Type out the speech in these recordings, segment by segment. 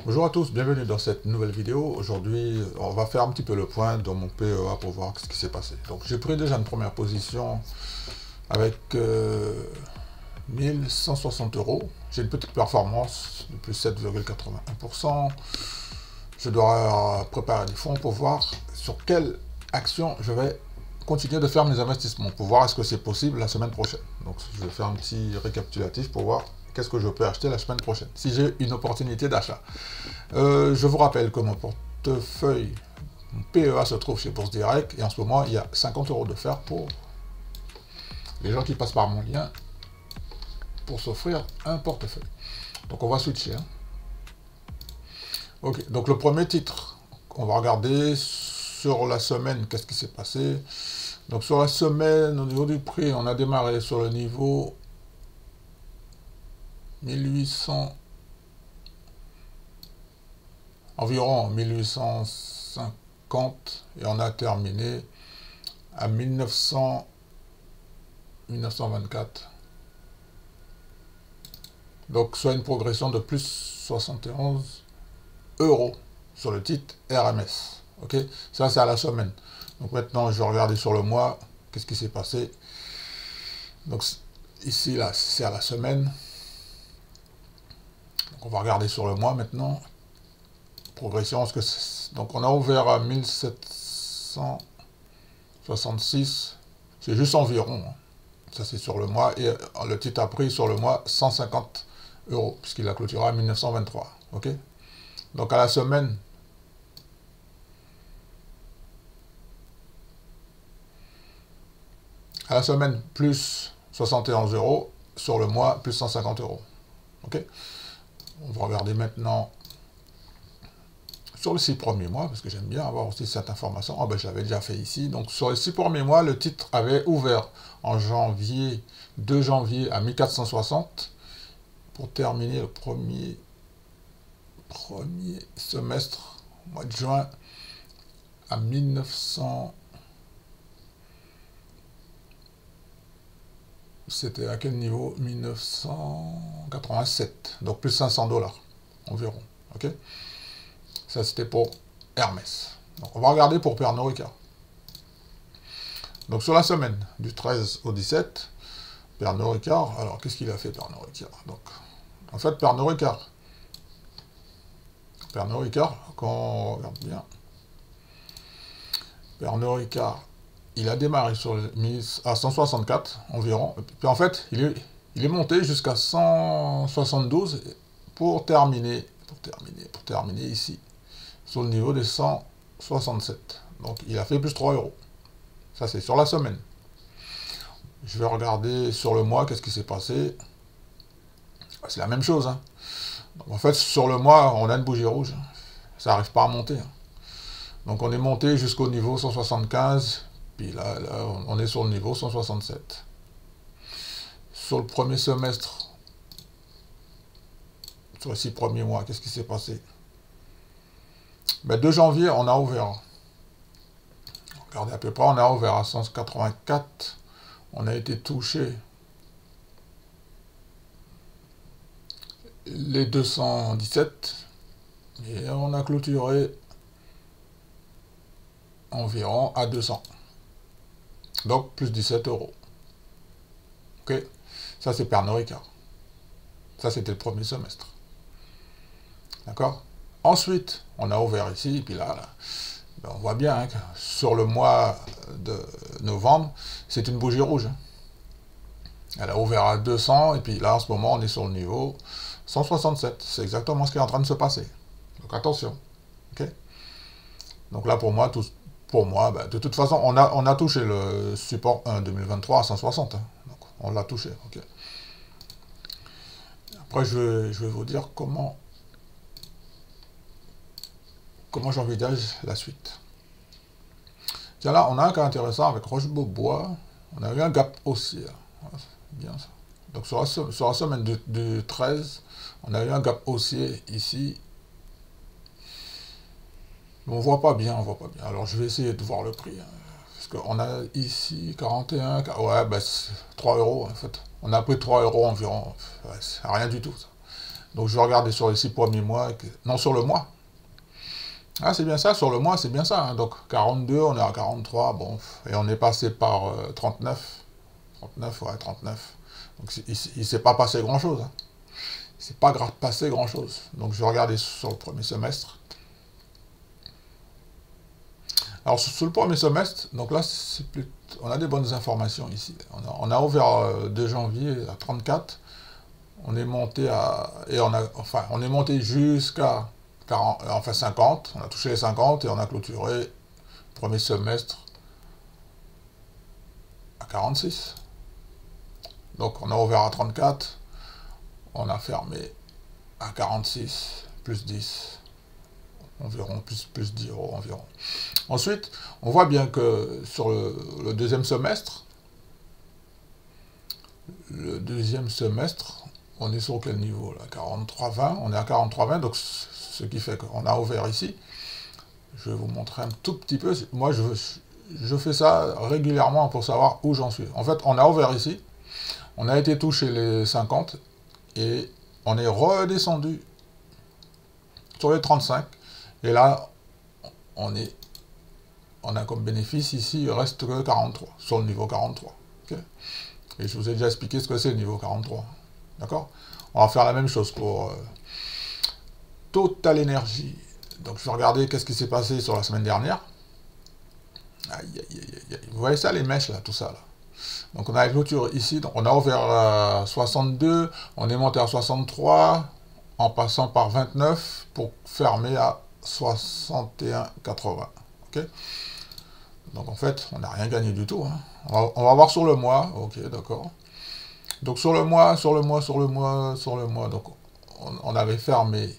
Bonjour à tous, bienvenue dans cette nouvelle vidéo. Aujourd'hui, on va faire un petit peu le point dans mon PEA pour voir ce qui s'est passé. Donc j'ai pris déjà une première position avec 1160 euros. J'ai une petite performance de plus 7,81%. Je dois préparer des fonds pour voir sur quelle action je vais continuer de faire mes investissements, pour voir est-ce que c'est possible la semaine prochaine. Donc je vais faire un petit récapitulatif pour voir qu'est-ce que je peux acheter la semaine prochaine, si j'ai une opportunité d'achat. Je vous rappelle que mon portefeuille, mon PEA se trouve chez Bourse Direct, et en ce moment, il y a 50 euros d'offert pour les gens qui passent par mon lien pour s'offrir un portefeuille. Donc on va switcher. Ok, donc le premier titre, on va regarder sur la semaine, qu'est-ce qui s'est passé. Donc sur la semaine, au niveau du prix, on a démarré sur le niveau 1800, environ 1850, et on a terminé à 1924. Donc soit une progression de plus 71 euros sur le titre RMS. Ok, ça c'est à la semaine. Donc maintenant je vais regarder sur le mois, qu'est-ce qui s'est passé. Donc ici là c'est à la semaine. Donc on va regarder sur le mois maintenant. Progression, donc on a ouvert à 1766, c'est juste environ, ça c'est sur le mois, et le titre a pris sur le mois 150 euros, puisqu'il a clôturé à 1923, ok. Donc à la semaine, plus 71 euros, sur le mois, plus 150 euros, ok. On va regarder maintenant sur les 6 premiers mois, parce que j'aime bien avoir aussi cette information. Oh ben, je l'avais déjà fait ici. Donc sur les 6 premiers mois, le titre avait ouvert en janvier, 2 janvier à 1460, pour terminer le premier semestre, mois de juin, à 1900. C'était à quel niveau? 1987. Donc plus 500 $ environ. Ok. Ça, c'était pour Hermès. Donc, on va regarder pour Pernod Ricard. Donc, sur la semaine du 13 au 17, Pernod Ricard, alors, qu'est-ce qu'il a fait, Pernod Ricard? Donc, en fait, Pernod Ricard, quand on regarde bien, Pernod Ricard, il a démarré sur à 164 environ, puis en fait, il est monté jusqu'à 172 pour terminer ici, sur le niveau des 167. Donc il a fait plus 3 euros. Ça c'est sur la semaine. Je vais regarder sur le mois, qu'est-ce qui s'est passé. C'est la même chose. Hein. Donc, en fait, sur le mois, on a une bougie rouge. Ça n'arrive pas à monter. Hein. Donc on est monté jusqu'au niveau 175. Puis là, on est sur le niveau 167. Sur le premier semestre, sur les 6 premiers mois, qu'est-ce qui s'est passé? Ben, 2 janvier, on a ouvert. Regardez à peu près, on a ouvert à 184. On a été touché les 217. Et on a clôturé environ à 200. Donc, plus 17 euros. Ok. Ça, c'est Pernod Ricard. Ça, c'était le premier semestre. D'accord? Ensuite, on a ouvert ici, et puis là, ben on voit bien hein, que sur le mois de novembre, c'est une bougie rouge. Hein. Elle a ouvert à 200, et puis là, en ce moment, on est sur le niveau 167. C'est exactement ce qui est en train de se passer. Donc attention. Okay. Donc là, pour moi, ben, de toute façon, on a touché le support 1 2023 à 160. Hein. Donc, on l'a touché. Okay. Après, je vais vous dire comment j'envisage la suite. Tiens, là, on a un cas intéressant avec Roche-Beaubois. On a eu un gap haussier. Voilà, bien ça. Donc, sur la semaine du 13, on a eu un gap haussier ici. Mais on voit pas bien, Alors, je vais essayer de voir le prix. Hein, parce qu'on a ici 41, ouais, ben, 3 euros, en fait. On a pris 3 euros environ. Ouais, c'est rien du tout, ça. Donc je vais regarder sur les 6 premiers mois, non sur le mois. Ah c'est bien ça, sur le mois c'est bien ça. Hein. Donc 42, on est à 43, bon, et on est passé par 39. 39, ouais, 39. Donc il ne s'est pas passé grand chose. Hein. Il ne s'est pas passé grand chose. Donc je vais regarder sur le premier semestre. Alors sur le premier semestre, donc là on a des bonnes informations ici. On a ouvert 2 janvier à 34. On est monté à. Et on est monté jusqu'à 50. On a touché les 50 et on a clôturé le premier semestre à 46. Donc on a ouvert à 34, on a fermé à 46, plus 10, environ, plus 10 euros environ. Ensuite, on voit bien que sur le deuxième semestre, on est sur quel niveau là? 43,20, on est à 43,20, donc ce qui fait qu'on a ouvert ici. Je vais vous montrer un tout petit peu. Moi, je fais ça régulièrement pour savoir où j'en suis. En fait, on a ouvert ici, on a été touché les 50 et on est redescendu sur les 35. Et là, on a comme bénéfice ici, il reste que 43, sur le niveau 43. Okay, et je vous ai déjà expliqué ce que c'est le niveau 43. D'accord? On va faire la même chose pour Total Energy. Donc je vais regarder qu'est-ce qui s'est passé sur la semaine dernière. Aïe, aïe, aïe, aïe. Vous voyez ça, les mèches, là, tout ça, là. Donc on a une clôture ici, donc on a ouvert à 62, on est monté à 63, en passant par 29 pour fermer à 61,80. Ok? Donc en fait, on n'a rien gagné du tout. Hein. On va voir sur le mois. Ok, d'accord. Donc sur le mois, donc on avait fermé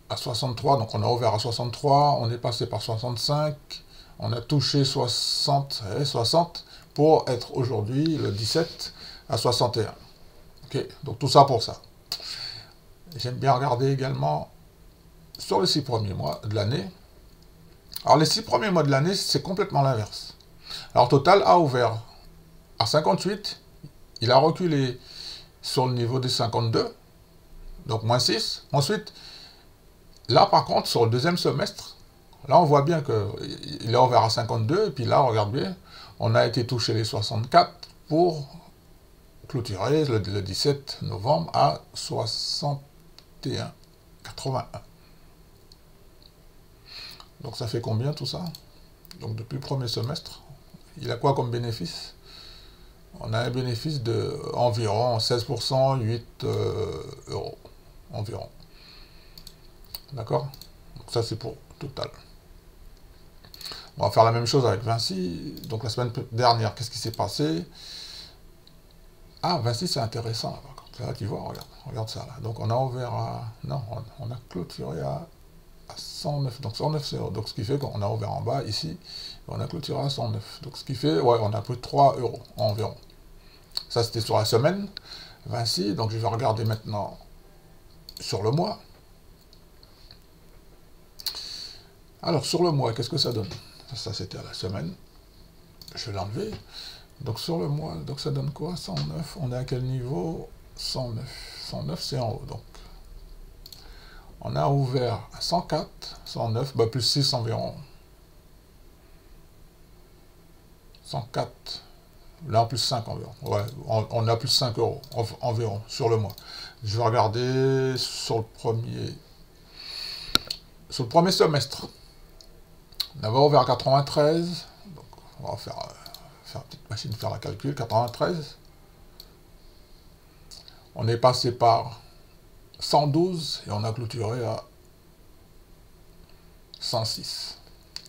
à 63, donc on a ouvert à 63, on est passé par 65, on a touché 60 pour être aujourd'hui le 17 à 61. Ok, donc tout ça pour ça. J'aime bien regarder également sur les 6 premiers mois de l'année. Alors les 6 premiers mois de l'année, c'est complètement l'inverse. Alors Total a ouvert à 58, il a reculé sur le niveau des 52, donc moins 6. Ensuite, là par contre, sur le deuxième semestre, là on voit bien qu'il a ouvert à 52, et puis là, regarde bien, on a été touché les 64 pour clôturer le 17 novembre à 61,81. Donc ça fait combien tout ça? Donc depuis le premier semestre, il a quoi comme bénéfice? On a un bénéfice de environ 16%, 8 euros environ. D'accord? Donc ça c'est pour Total. On va faire la même chose avec Vinci. Donc la semaine dernière, qu'est-ce qui s'est passé? Ah, Vinci c'est intéressant. Là tu vois, regarde ça là. Donc on a ouvert à... Non, on a clôturé à 109, donc 109 c'est donc ce qui fait qu'on a ouvert en bas ici, on a clôturé à 109, donc ce qui fait, ouais, on a pris 3 euros environ. Ça c'était sur la semaine, Vinci, donc je vais regarder maintenant sur le mois. Alors sur le mois, qu'est-ce que ça donne? Ça c'était à la semaine, je vais l'enlever. Donc sur le mois, donc ça donne quoi? 109, on est à quel niveau? 109, 109 c'est en haut, donc on a ouvert à 104, 109, bah plus 6 environ. 104, là en plus 5 environ. Ouais, on a plus 5 euros environ sur le mois. Je vais regarder sur le premier semestre. On avait ouvert à 93. Donc on va faire une petite machine faire la calcul. 93. On est passé par 112 et on a clôturé à 106,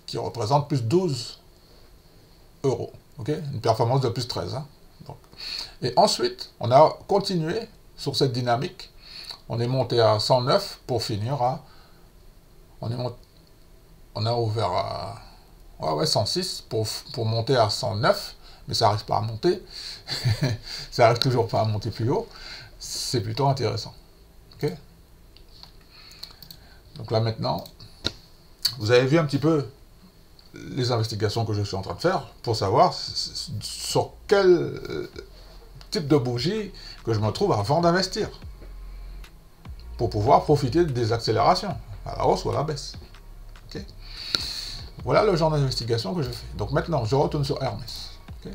qui représente plus 12 euros. Ok, une performance de plus 13. Hein. Donc. Et ensuite, on a continué sur cette dynamique. On est monté à 109 pour finir à... On a ouvert à... Ouais, 106 pour monter à 109, mais ça n'arrive pas à monter. Ça n'arrive toujours pas à monter plus haut. C'est plutôt intéressant. Ok. Donc là maintenant, vous avez vu un petit peu les investigations que je suis en train de faire pour savoir sur quel type de bougie que je me trouve avant d'investir, pour pouvoir profiter des accélérations, à la hausse ou à la baisse. Okay. Voilà le genre d'investigation que je fais. Donc maintenant, je retourne sur Hermès. Okay.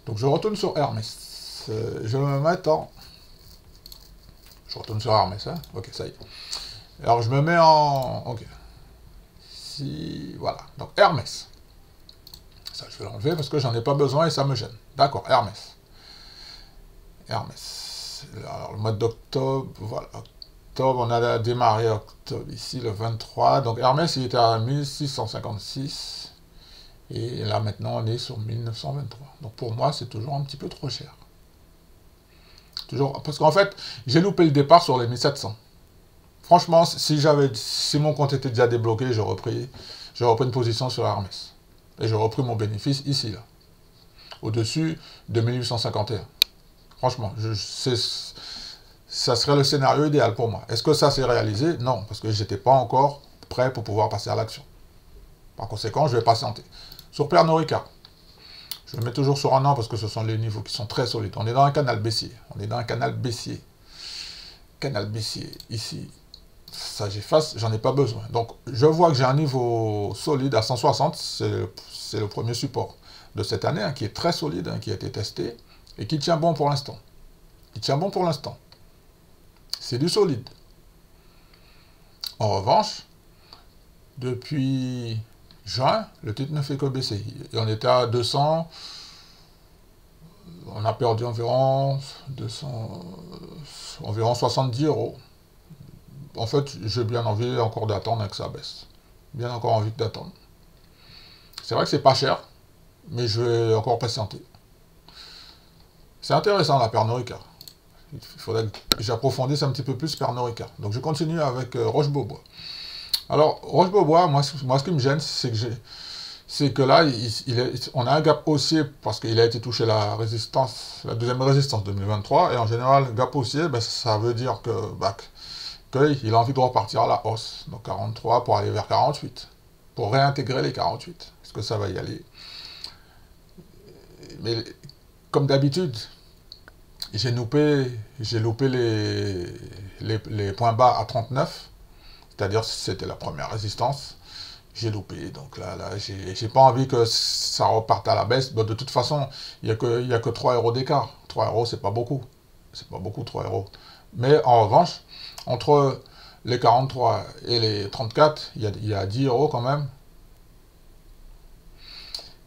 Donc je retourne sur Hermès. Je me mets en... Je retourne sur Hermès, hein. Ok, ça y est. Alors je me mets en... Ok. Si... Voilà. Donc Hermès. Ça, je vais l'enlever parce que j'en ai pas besoin et ça me gêne. D'accord, Hermès. Hermès. Alors le mois d'octobre, voilà. Octobre, on a démarré octobre ici, le 23. Donc Hermès, il était à 1656. Et là, maintenant, on est sur 1923. Donc pour moi, c'est toujours un petit peu trop cher. Toujours, parce qu'en fait, j'ai loupé le départ sur les 1700. Franchement, si mon compte était déjà débloqué, j'aurais repris une position sur Hermès. Et j'aurais repris mon bénéfice ici, là. Au-dessus de 1851. Franchement, ça serait le scénario idéal pour moi. Est-ce que ça s'est réalisé? Non, parce que je n'étais pas encore prêt pour pouvoir passer à l'action. Par conséquent, je vais patienter. Sur Pernod Ricard, je le mets toujours sur un an parce que ce sont les niveaux qui sont très solides. On est dans un canal baissier. On est dans un canal baissier. Canal baissier, ici. Ça, j'efface, j'en ai pas besoin. Donc, je vois que j'ai un niveau solide à 160. C'est le premier support de cette année, hein, qui est très solide, hein, qui a été testé et qui tient bon pour l'instant. Il tient bon pour l'instant. C'est du solide. En revanche, depuis juin, le titre ne fait que baisser. Et on était à 200, on a perdu environ 70 euros. En fait, j'ai bien envie encore d'attendre que ça baisse. Bien encore envie d'attendre. C'est vrai que c'est pas cher, mais je vais encore patienter. C'est intéressant la Pernod Ricard. Il faudrait que j'approfondisse un petit peu plus Pernod Ricard. Donc je continue avec Roche-Beaubois. Alors, Roche-Beaubois, moi, ce qui me gêne, c'est que là, on a un gap haussier parce qu'il a été touché la deuxième résistance 2023. Et en général, le gap haussier, ben, ça veut dire qu'il a envie de repartir à la hausse. Donc 43 pour aller vers 48. Pour réintégrer les 48. Est-ce que ça va y aller? Mais comme d'habitude, j'ai loupé les points bas à 39. C'est-à-dire c'était la première résistance. J'ai loupé, donc là j'ai pas envie que ça reparte à la baisse. Bon, de toute façon, il n'y a que 3 euros d'écart. 3 euros, c'est pas beaucoup. C'est pas beaucoup, 3 euros. Mais en revanche, entre les 43 et les 34, il y a 10 euros quand même.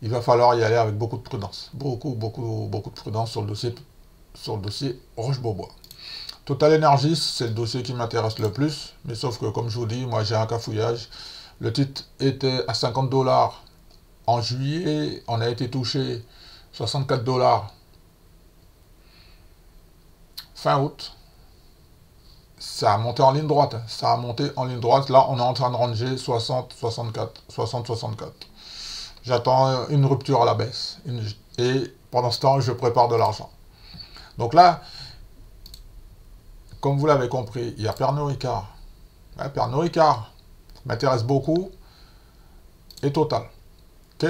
Il va falloir y aller avec beaucoup de prudence. Beaucoup de prudence sur le dossier Roche-Beaubois. Total Energy, c'est le dossier qui m'intéresse le plus, mais sauf que, comme je vous dis, moi j'ai un cafouillage. Le titre était à 50 $ en juillet, on a été touché 64 $ fin août. Ça a monté en ligne droite, ça a monté en ligne droite. Là, on est en train de ranger 60, 64, 60, 64. J'attends une rupture à la baisse. Et pendant ce temps, je prépare de l'argent. Donc là, comme vous l'avez compris, il y a Pernod Ricard. Ouais, Pernod Ricard m'intéresse beaucoup. Et Total. Ok.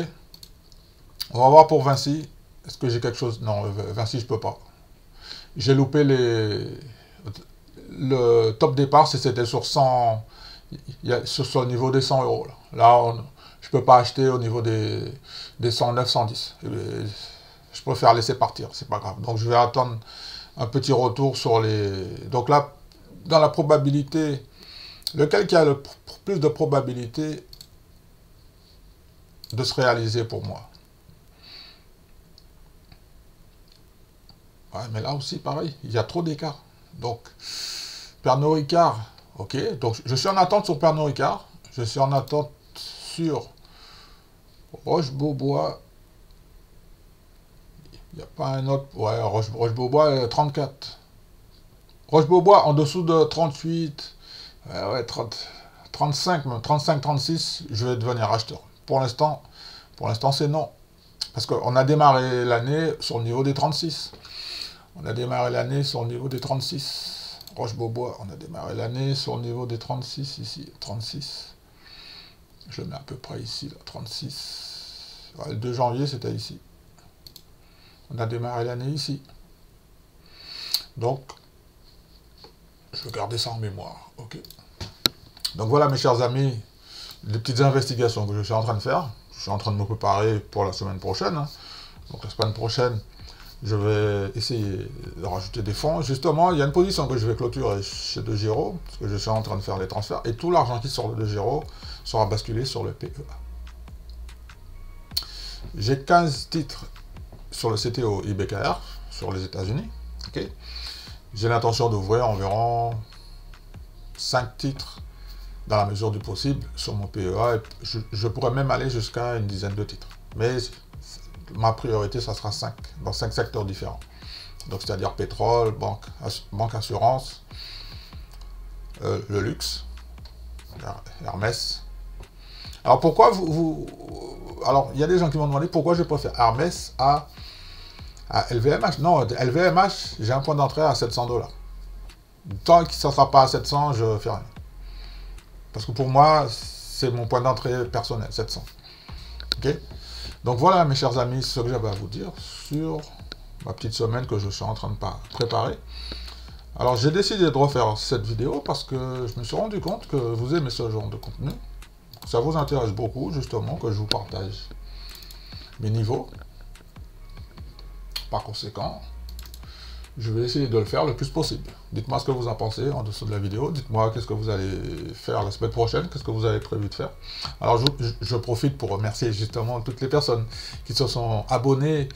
On va voir pour Vinci. Est-ce que j'ai quelque chose? Non, Vinci, je peux pas. J'ai loupé le top départ, c'était sur 100... sur le niveau des 100 euros. Là je peux pas acheter au niveau des 109, 110. Je préfère laisser partir, c'est pas grave. Donc je vais attendre un petit retour sur les... Donc là, dans la probabilité, lequel qui a le plus de probabilité de se réaliser pour moi? Ouais, mais là aussi, pareil, il y a trop d'écart. Donc, Pernod Ricard, ok. Donc, je suis en attente sur Pernod Ricard. Je suis en attente sur Roche-Beaubois. Il n'y a pas un autre... Ouais, Roche-Beaubois, 34. Roche-Beaubois, en dessous de 38, ouais, 35, même 35, 36, je vais devenir acheteur. Pour l'instant, c'est non. Parce qu'on a démarré l'année sur le niveau des 36. On a démarré l'année sur le niveau des 36. Roche-Beaubois, on a démarré l'année sur le niveau des 36, ici, 36. Je le mets à peu près ici, là, 36. Ouais, le 2 janvier, c'était ici. On a démarré l'année ici. Donc, je vais garder ça en mémoire. Ok. Donc voilà, mes chers amis, les petites investigations que je suis en train de faire. Je suis en train de me préparer pour la semaine prochaine. Hein. Donc la semaine prochaine, je vais essayer de rajouter des fonds. Justement, il y a une position que je vais clôturer chez DeGiro, parce que je suis en train de faire les transferts, et tout l'argent qui sort de DeGiro sera basculé sur le PEA. J'ai 15 titres sur le CTO IBKR, sur les États-Unis. Okay. J'ai l'intention d'ouvrir environ 5 titres dans la mesure du possible sur mon PEA. Et je pourrais même aller jusqu'à une dizaine de titres. Mais ma priorité, ça sera 5, dans 5 secteurs différents. Donc, c'est-à-dire pétrole, banque assurance, le luxe, Hermès. Alors, pourquoi alors, il y a des gens qui m'ont demandé pourquoi je préfère Hermès à LVMH. Non, LVMH, j'ai un point d'entrée à 700 $. Tant que ça ne sera pas à 700, je ne fais rien. Parce que pour moi, c'est mon point d'entrée personnel, 700. Ok. Donc voilà, mes chers amis, ce que j'avais à vous dire sur ma petite semaine que je suis en train de préparer. Alors, j'ai décidé de refaire cette vidéo parce que je me suis rendu compte que vous aimez ce genre de contenu. Ça vous intéresse beaucoup, justement, que je vous partage mes niveaux. Par conséquent, je vais essayer de le faire le plus possible. Dites-moi ce que vous en pensez en dessous de la vidéo. Dites-moi qu'est-ce que vous allez faire la semaine prochaine, qu'est-ce que vous avez prévu de faire. Alors, je profite pour remercier justement toutes les personnes qui se sont abonnées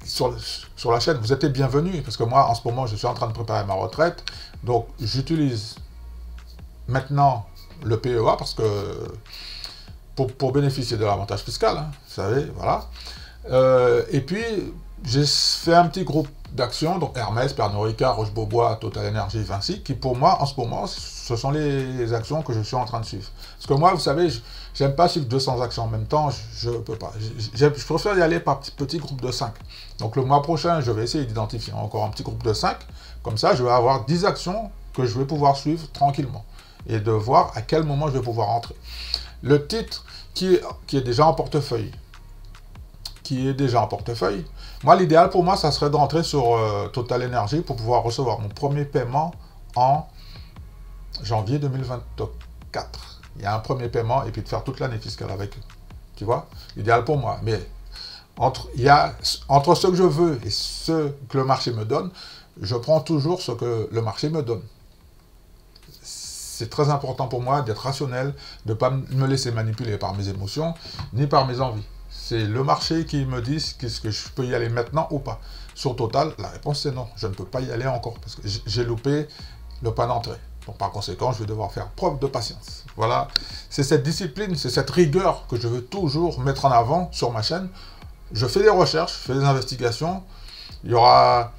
sur la chaîne. Vous êtes les bienvenus, parce que moi, en ce moment, je suis en train de préparer ma retraite. Donc, j'utilise maintenant le PEA, parce que pour bénéficier de l'avantage fiscal, hein, vous savez, voilà. Et puis, j'ai fait un petit groupe d'actions, donc Hermès, Pernod Ricard, Roche-Beaubois, Total Energy, Vinci, qui pour moi, en ce moment, ce sont les actions que je suis en train de suivre. Parce que moi, vous savez, j'aime pas suivre 200 actions en même temps, je peux pas. Je préfère y aller par petit groupe de 5. Donc le mois prochain, je vais essayer d'identifier encore un petit groupe de 5. Comme ça, je vais avoir 10 actions que je vais pouvoir suivre tranquillement. Et de voir à quel moment je vais pouvoir entrer. Le titre qui est déjà en portefeuille, moi, l'idéal pour moi, ça serait de rentrer sur Total Energy pour pouvoir recevoir mon premier paiement en janvier 2024. Il y a un premier paiement et puis de faire toute l'année fiscale avec eux. Tu vois, l'idéal pour moi. Mais entre ce que je veux et ce que le marché me donne, je prends toujours ce que le marché me donne. C'est très important pour moi d'être rationnel, de ne pas me laisser manipuler par mes émotions, ni par mes envies. C'est le marché qui me dit est-ce que je peux y aller maintenant ou pas. Sur Total, la réponse c'est non. Je ne peux pas y aller encore parce que j'ai loupé le pas d'entrée. Donc par conséquent, je vais devoir faire preuve de patience. Voilà, c'est cette discipline, c'est cette rigueur que je veux toujours mettre en avant sur ma chaîne. Je fais des recherches, je fais des investigations. Il y aura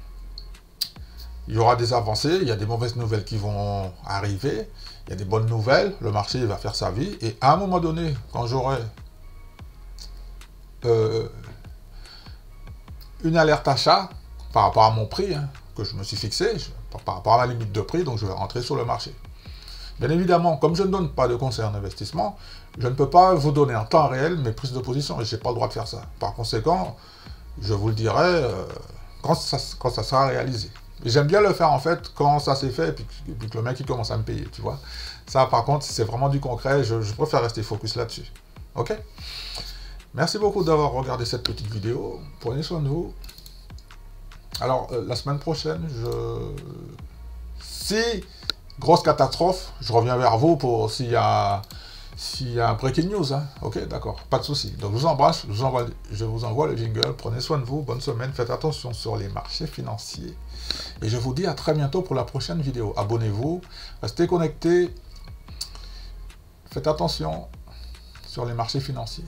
des avancées, il y a des mauvaises nouvelles qui vont arriver. Il y a des bonnes nouvelles, le marché va faire sa vie. Et à un moment donné, quand j'aurai une alerte achat par rapport à mon prix hein, que je me suis fixé, par rapport à ma limite de prix, donc je vais rentrer sur le marché. Bien évidemment, comme je ne donne pas de conseils en investissement, je ne peux pas vous donner en temps réel mes prises de position et je n'ai pas le droit de faire ça. Par conséquent, je vous le dirai quand ça sera réalisé. J'aime bien le faire en fait quand ça s'est fait et puis que le mec il commence à me payer, tu vois. Ça par contre, c'est vraiment du concret, je préfère rester focus là-dessus. Ok? Merci beaucoup d'avoir regardé cette petite vidéo. Prenez soin de vous. Alors, la semaine prochaine, si grosse catastrophe, je reviens vers vous pour s'il y a un breaking news. Hein. Ok, d'accord, pas de souci. Donc, je vous embrasse, je vous envoie le jingle. Prenez soin de vous, bonne semaine, faites attention sur les marchés financiers. Et je vous dis à très bientôt pour la prochaine vidéo. Abonnez-vous, restez connectés. Faites attention sur les marchés financiers.